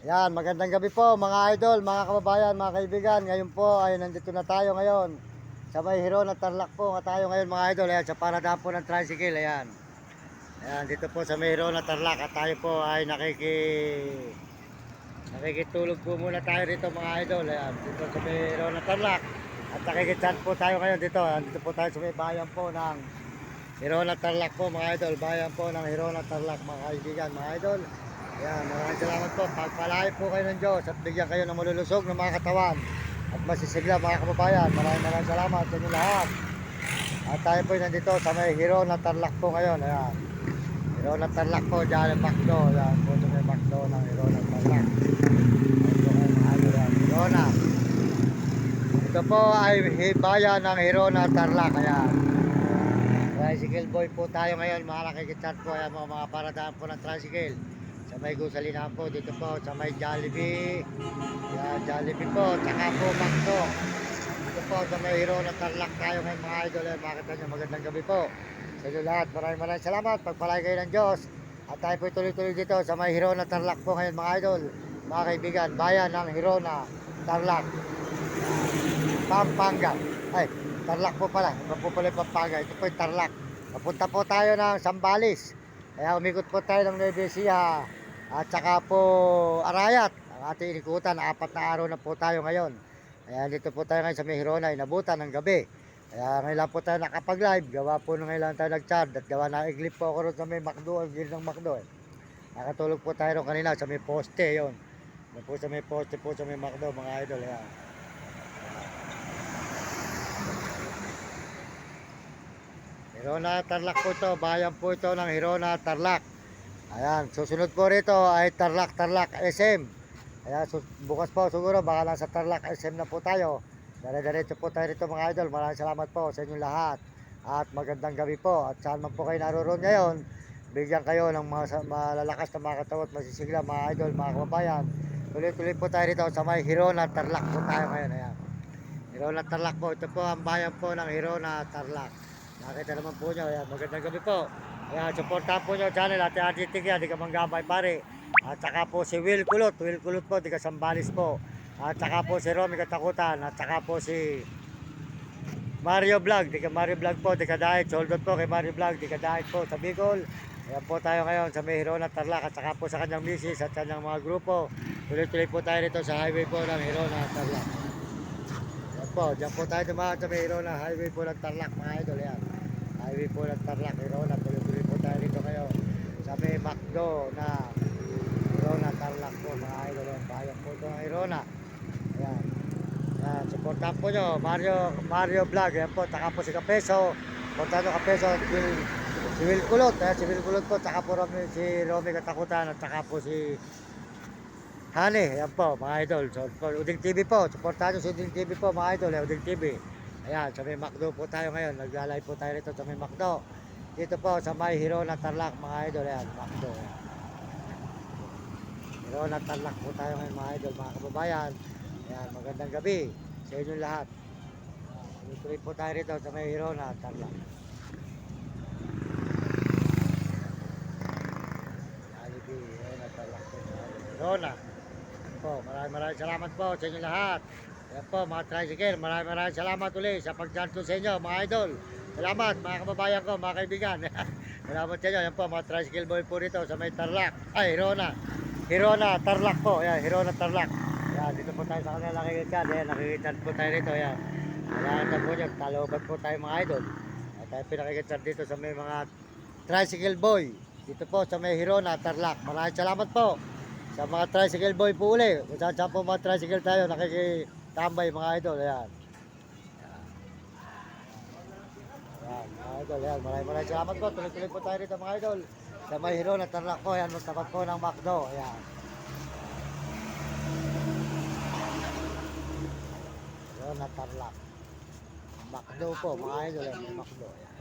Yan, magandang gabi po mga idol, mga kababayan, mga kaibigan. Ngayon po ay nandito na tayo ngayon sa may Hero na Tarlac po nga tayo ngayon mga idol. Ayan, sa paradaan po ng tricycle. Ayan. Ayan, dito po sa may Hero na Tarlac at tayo po ay nakikitulog po muna tayo rito mga idol. Ayan, dito sa may Hero na Tarlac. At nakikichat po tayo ngayon dito. Ayan, dito po tayo sa may bayan po ng Hero na Tarlac po mga idol. Bayan po ng Hero na Tarlac mga kaibigan, mga idol. Yan, maraming salamat po. Pagpalain po kayo ng Diyos at bigyan kayo ng malulusog ng mga katawan at masisigla mga kababayan. Maraming salamat sa inyo lahat. At tayo po nandito sa may Hero na Tarlac po ngayon. Ayan. Hero na Tarlac po, dyan ang Macdo. Ayan po sa may Macdo ng Hero na Tarlac. Ayan po kayo mga ano yan. Hero na. Ito po ay bayan ng Hero na Tarlac. Ayan. Tricycle boy po tayo ngayon. Mga nakikichat po. Ayan mga paradaan po ng tricycle. Sa may Gusalinahan po, dito po sa may Jollibee. Yan, Jollibee po, tsaka po Macdo. Dito po sa may Hero na Tarlac tayo ngayon mga idol. Makita nyo, magandang gabi po sa inyo lahat. Maraming salamat. Pagpalay kayo ng Diyos. At tayo po tuloy-tuloy dito sa may Hero na Tarlac po ngayon mga idol. Mga kaibigan, bayan ng Hero na Tarlac, Pampanga. Ay, Tarlac po pala. Iba po pala yung Pampanga. Ito po yung Tarlac. Papunta po tayo ng Sambales. Kaya umikot po tayo ng Nueva Ecija at saka po Arayat. Ang ating inikutan, 4 na araw na po tayo ngayon. Kaya dito po tayo ngayon sa may Hirona, inabutan ng gabi. Kaya ngayon lang po tayo nakapag-live. Gawa po nung ngayon lang tayo nag-charge. At gawa na iglip po ako rin sa may Macdo, ang gilid ng Macdo. Nakatulog po tayo rin kanina sa may poste yon. Po sa may poste po sa may Macdo mga idol. Ayan. Hirona Tarlac po ito. Bayan po ito ng Hirona Tarlac. Ayan, susunod po rito ay Tarlac SM. Ayan, bukas po siguro baka nasa Tarlac SM na po tayo. Dire-diretso po tayo rito mga idol. Maraming salamat po sa inyong lahat. At magandang gabi po. At saan man po kayo naroon ngayon, bigyan kayo ng mga malalakas na mga katawan at masisigla mga idol, mga kababayan. Tuloy-tuloy po tayo rito sa may Hirona Tarlac po tayo ngayon. Ayan. Hirona Tarlac po. Ito po ang bayan po ng Hirona Tarlac. Nakita naman po nyo. Ayan, magandang gabi po. Ayan, supportahan po nyo channel at Atitik yan, di ka manggabay pare. At saka po si Will Kulot po, di ka Sambales po. At saka po si Romy Katakutan, at saka po si Mario Vlog, di ka Mario Vlog po, di ka Diet. Soldot po kay Mario Vlog, di ka Diet po sa Bicol. Ayan po tayo ngayon sa may Hirona Tarlac at saka po sa kanyang misis at kanyang mga grupo. Tuloy-tuloy po tayo rito sa highway po ng Hirona Tarlac. Ayan po, dyan po tayo dumaan sa may Hirona, highway po ng Tarlac mga idol. Ayan. Highway po ng Tarlac, Hirona. Tuloy-tuloy po tayo rito kayo sa may Macdo na Hirona Tarlac po mga idol. Bayan po ito ng Hirona. Ayan. Ayan, supportan po nyo Mario Vlog. Ayan po, taka po si Kapeso. Supportan nyo Kapeso. Si Will Kulot. Ayan, si Will Kulot po. Taka po si Romy Katakutan. At taka po si Honey. Ayan po mga idol. So, Uding TV po. Supportan nyo si Uding TV po mga idol. Ayan, Uding TV. Ayan, sa may Macdo po tayo ngayon. Naglalay po tayo rito sa may Macdo. Dito po sa may Hirona Tarlac mga idol. Ayan, Macdo. Ayan. Hirona Tarlac po tayo ngayon mga idol, mga kababayan. Ayan, magandang gabi sa inyo lahat. Tuloy po tayo rito sa may Hirona Tarlac. Jollibee, Hirona Tarlac po. Hirona. Po, maraming salamat po sa inyo lahat. Ayan po mga tricycle, maraming salamat ulit sa pagjanto sa inyo mga idol. Salamat mga kababayan ko, mga kaibigan. Salamat sa inyo. Ayan po mga tricycle boy po rito sa may Tarlac. Ay, Hirona Tarlac po. Ayan, Hirona Tarlac. Ayan, dito po tayo sa kanila nakikita. Ayan, nakikita po tayo rito. Ayan. Ayan po nyo, talobat po tayo mga idol. At tayo pinakikita dito sa may mga tricycle boy. Dito po sa may Hirona Tarlac. Maraming salamat po sa mga tricycle boy po uli. Kung saan po mga tricycle tayo nakikitambay mga idol. Ayan. Ayan mga idol. Ayan. Maraming salamat po. Tuloy-tuloy po tayo rito mga idol. Sa may Hirona Tarlac po. Ayan. Magtapat po ng Macdo. Ayan. Hirona Tarlac. Macdo po mga idol. Ayan. May Macdo. Ayan.